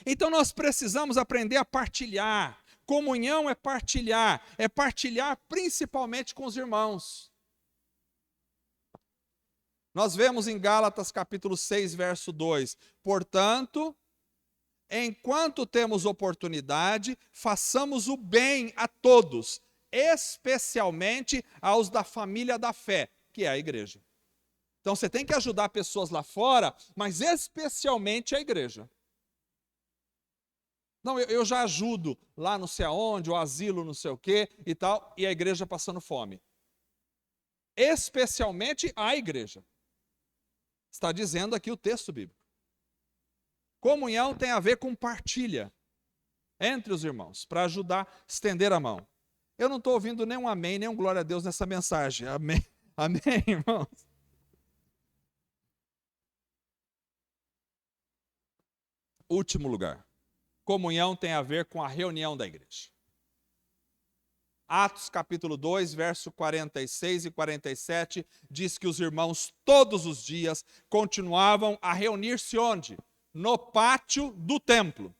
Então nós precisamos aprender a partilhar. Comunhão é partilhar principalmente com os irmãos. Nós vemos em Gálatas capítulo 6, verso 2, portanto, enquanto temos oportunidade, façamos o bem a todos, especialmente aos da família da fé, que é a igreja. Então você tem que ajudar pessoas lá fora, mas especialmente a igreja. Não, eu já ajudo lá não sei aonde, o asilo não sei o quê e tal, e a igreja passando fome. Especialmente a igreja. Está dizendo aqui o texto bíblico. Comunhão tem a ver com partilha entre os irmãos, para ajudar a estender a mão. Eu não estou ouvindo nem um amém, nem um glória a Deus nessa mensagem. Amém, amém, irmãos? Último lugar. Comunhão tem a ver com a reunião da igreja. Atos capítulo 2, verso 46 e 47, diz que os irmãos todos os dias continuavam a reunir-se onde? No pátio do templo.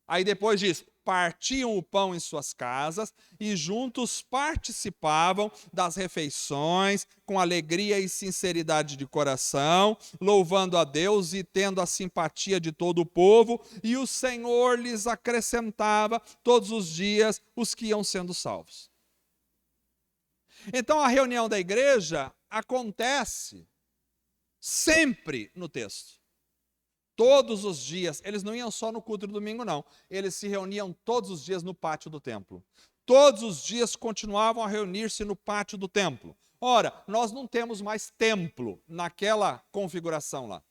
Aí depois diz, partiam o pão em suas casas e juntos participavam das refeições com alegria e sinceridade de coração, louvando a Deus e tendo a simpatia de todo o povo, e o Senhor lhes acrescentava todos os dias os que iam sendo salvos. Então a reunião da igreja acontece sempre no texto. Todos os dias, eles não iam só no culto do domingo, não. Eles se reuniam todos os dias no pátio do templo. Todos os dias continuavam a reunir-se no pátio do templo. Ora, nós não temos mais templo naquela configuração lá.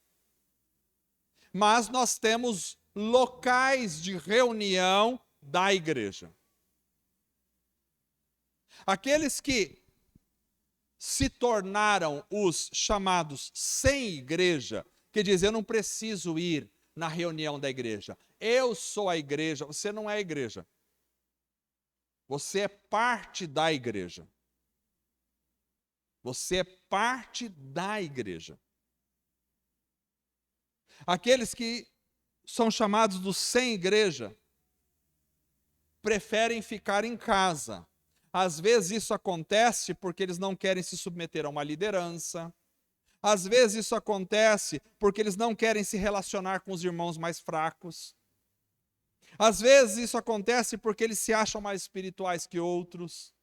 Mas nós temos locais de reunião da igreja. Aqueles que se tornaram os chamados sem igreja, que diz, eu não preciso ir na reunião da igreja. Eu sou a igreja, você não é a igreja. Você é parte da igreja. Você é parte da igreja. Aqueles que são chamados dos sem igreja, preferem ficar em casa. Às vezes isso acontece porque eles não querem se submeter a uma liderança. Às vezes isso acontece porque eles não querem se relacionar com os irmãos mais fracos. Às vezes isso acontece porque eles se acham mais espirituais que outros.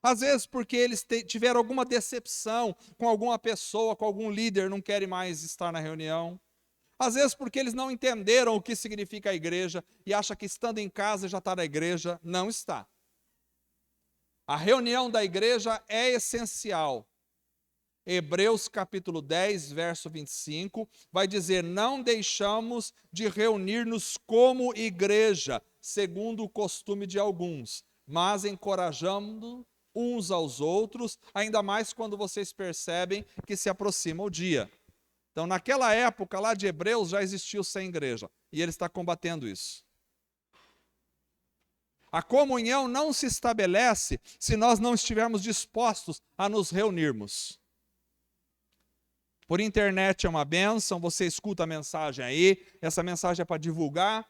Às vezes porque eles tiveram alguma decepção com alguma pessoa, com algum líder, não querem mais estar na reunião. Às vezes porque eles não entenderam o que significa a igreja e acham que estando em casa já está na igreja. Não está. A reunião da igreja é essencial. Hebreus capítulo 10, verso 25, vai dizer, não deixamos de reunir-nos como igreja, segundo o costume de alguns, mas encorajando uns aos outros, ainda mais quando vocês percebem que se aproxima o dia. Então, naquela época lá de Hebreus já existiu sem igreja, e ele está combatendo isso. A comunhão não se estabelece se nós não estivermos dispostos a nos reunirmos. Por internet é uma bênção, você escuta a mensagem aí, essa mensagem é para divulgar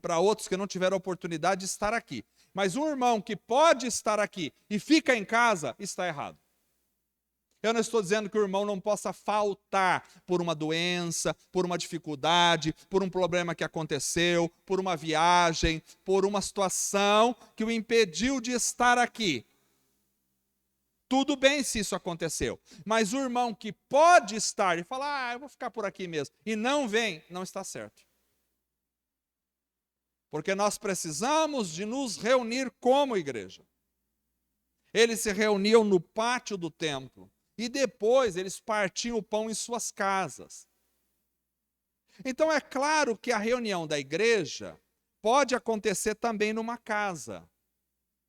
para outros que não tiveram a oportunidade de estar aqui. Mas um irmão que pode estar aqui e fica em casa, está errado. Eu não estou dizendo que o irmão não possa faltar por uma doença, por uma dificuldade, por um problema que aconteceu, por uma viagem, por uma situação que o impediu de estar aqui. Tudo bem se isso aconteceu. Mas o irmão que pode estar e falar, eu vou ficar por aqui mesmo, e não vem, não está certo. Porque nós precisamos de nos reunir como igreja. Eles se reuniam no pátio do templo e depois eles partiam o pão em suas casas. Então é claro que a reunião da igreja pode acontecer também numa casa,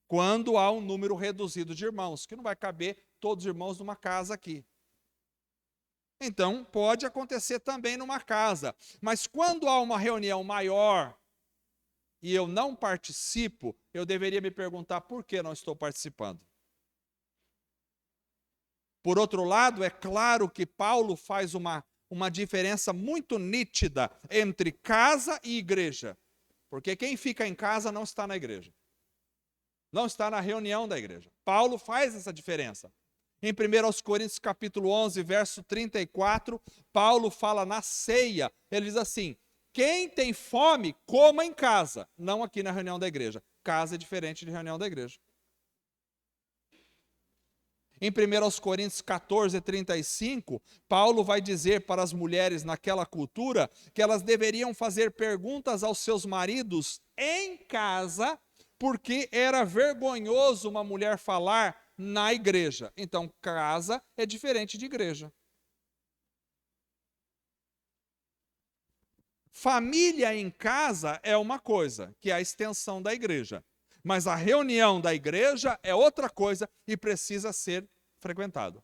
quando há um número reduzido de irmãos, que não vai caber todos os irmãos numa casa aqui. Então pode acontecer também numa casa, mas quando há uma reunião maior, e eu não participo, eu deveria me perguntar por que não estou participando. Por outro lado, é claro que Paulo faz uma diferença muito nítida entre casa e igreja. Porque quem fica em casa não está na igreja. Não está na reunião da igreja. Paulo faz essa diferença. Em 1 Coríntios capítulo 11, verso 34, Paulo fala na ceia, ele diz assim, quem tem fome, coma em casa, não aqui na reunião da igreja. Casa é diferente de reunião da igreja. Em 1 Coríntios 14, 35, Paulo vai dizer para as mulheres naquela cultura que elas deveriam fazer perguntas aos seus maridos em casa, porque era vergonhoso uma mulher falar na igreja. Então, casa é diferente de igreja. Família em casa é uma coisa, que é a extensão da igreja. Mas a reunião da igreja é outra coisa e precisa ser frequentado.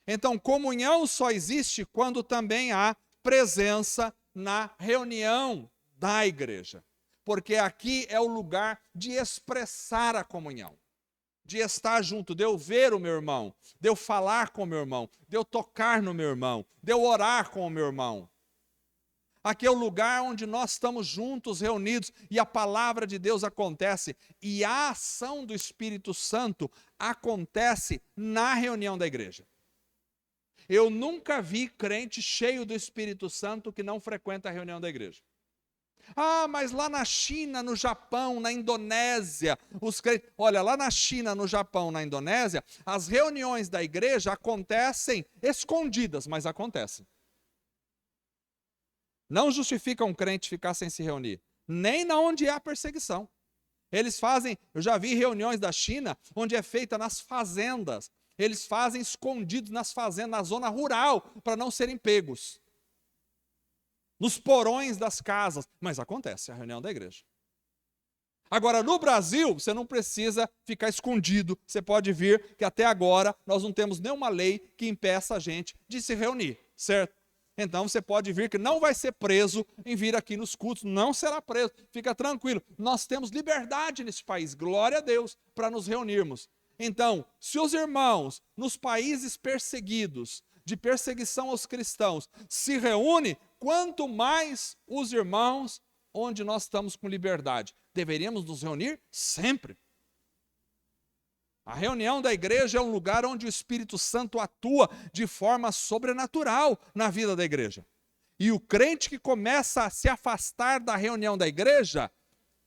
Então, comunhão só existe quando também há presença na reunião da igreja. Porque aqui é o lugar de expressar a comunhão. De estar junto, de eu ver o meu irmão, de eu falar com o meu irmão, de eu tocar no meu irmão, de eu orar com o meu irmão. Aqui é o lugar onde nós estamos juntos, reunidos, e a palavra de Deus acontece. E a ação do Espírito Santo acontece na reunião da igreja. Eu nunca vi crente cheio do Espírito Santo que não frequenta a reunião da igreja. Ah, mas lá na China, no Japão, na Indonésia, os crentes... Olha, lá na China, no Japão, na Indonésia, as reuniões da igreja acontecem escondidas, mas acontecem. Não justifica um crente ficar sem se reunir, nem na onde há perseguição. Eles fazem, eu já vi reuniões da China, onde é feita nas fazendas. Eles fazem escondidos nas fazendas, na zona rural, para não serem pegos. Nos porões das casas. Mas acontece a reunião da igreja. Agora, no Brasil, você não precisa ficar escondido. Você pode vir, que até agora nós não temos nenhuma lei que impeça a gente de se reunir, certo? Então você pode vir que não vai ser preso em vir aqui nos cultos, não será preso, fica tranquilo. Nós temos liberdade nesse país, glória a Deus, para nos reunirmos. Então, se os irmãos nos países perseguidos, de perseguição aos cristãos, se reúnem, quanto mais os irmãos onde nós estamos com liberdade. Deveríamos nos reunir sempre. A reunião da igreja é um lugar onde o Espírito Santo atua de forma sobrenatural na vida da igreja. E o crente que começa a se afastar da reunião da igreja,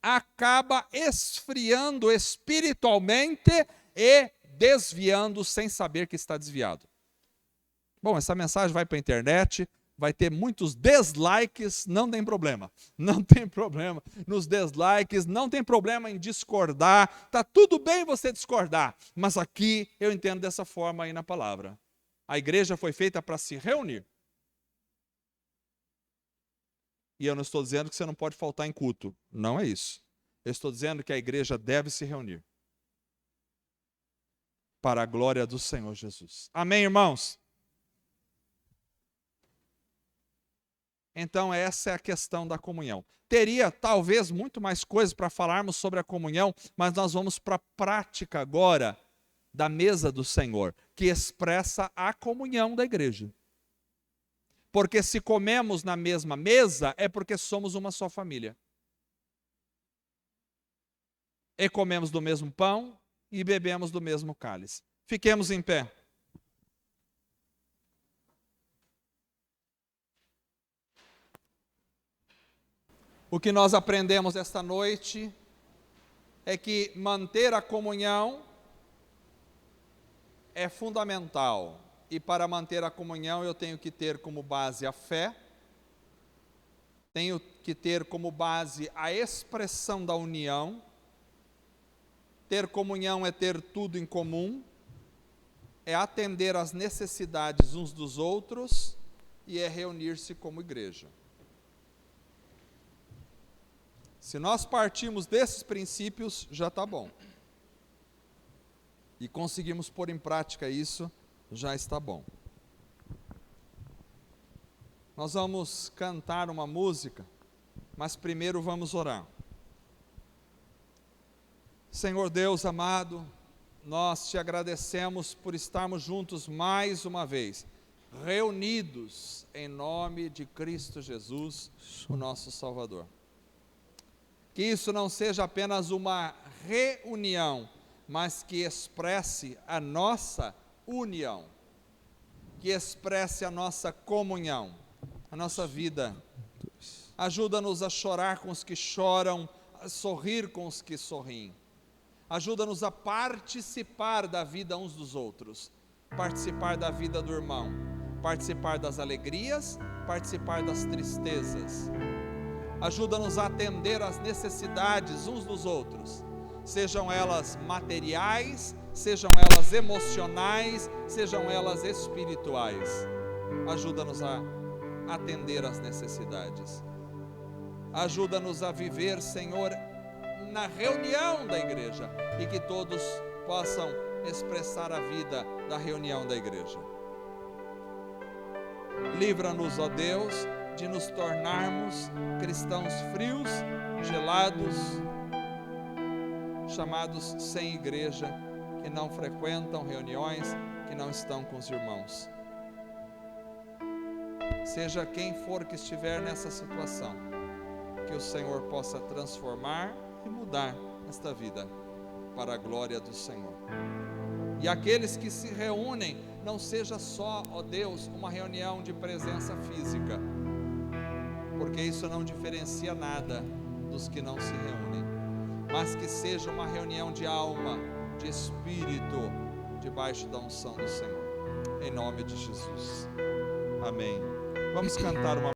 acaba esfriando espiritualmente e desviando sem saber que está desviado. Bom, essa mensagem vai para a internet, vai ter muitos dislikes, não tem problema. Não tem problema nos dislikes, não tem problema em discordar. Está tudo bem você discordar, mas aqui eu entendo dessa forma aí na palavra. A igreja foi feita para se reunir. E eu não estou dizendo que você não pode faltar em culto. Não é isso. Eu estou dizendo que a igreja deve se reunir. Para a glória do Senhor Jesus. Amém, irmãos? Então essa é a questão da comunhão. Teria talvez muito mais coisas para falarmos sobre a comunhão, mas nós vamos para a prática agora da mesa do Senhor, que expressa a comunhão da igreja. Porque se comemos na mesma mesa, é porque somos uma só família. E comemos do mesmo pão e bebemos do mesmo cálice. Fiquemos em pé. O que nós aprendemos esta noite é que manter a comunhão é fundamental. E para manter a comunhão eu tenho que ter como base a fé, tenho que ter como base a expressão da união. Ter comunhão é ter tudo em comum, é atender às necessidades uns dos outros e é reunir-se como igreja. Se nós partimos desses princípios, já está bom. E conseguimos pôr em prática isso, já está bom. Nós vamos cantar uma música, mas primeiro vamos orar. Senhor Deus amado, nós te agradecemos por estarmos juntos mais uma vez, reunidos em nome de Cristo Jesus, o nosso Salvador. Que isso não seja apenas uma reunião, mas que expresse a nossa união, que expresse a nossa comunhão, a nossa vida. Ajuda-nos a chorar com os que choram, a sorrir com os que sorriem. Ajuda-nos a participar da vida uns dos outros, participar da vida do irmão, participar das alegrias, participar das tristezas. Ajuda-nos a atender às necessidades uns dos outros, sejam elas materiais, sejam elas emocionais, sejam elas espirituais. Ajuda-nos a atender às necessidades. Ajuda-nos a viver, Senhor, na reunião da igreja e que todos possam expressar a vida da reunião da igreja. Livra-nos, ó Deus, de nos tornarmos cristãos frios, gelados, chamados sem igreja, que não frequentam reuniões, que não estão com os irmãos. Seja quem for que estiver nessa situação, que o Senhor possa transformar e mudar esta vida para a glória do Senhor. E aqueles que se reúnem, não seja só, ó Deus, uma reunião de presença física, porque isso não diferencia nada dos que não se reúnem, mas que seja uma reunião de alma, de espírito, debaixo da unção do Senhor, em nome de Jesus. Amém. Vamos cantar uma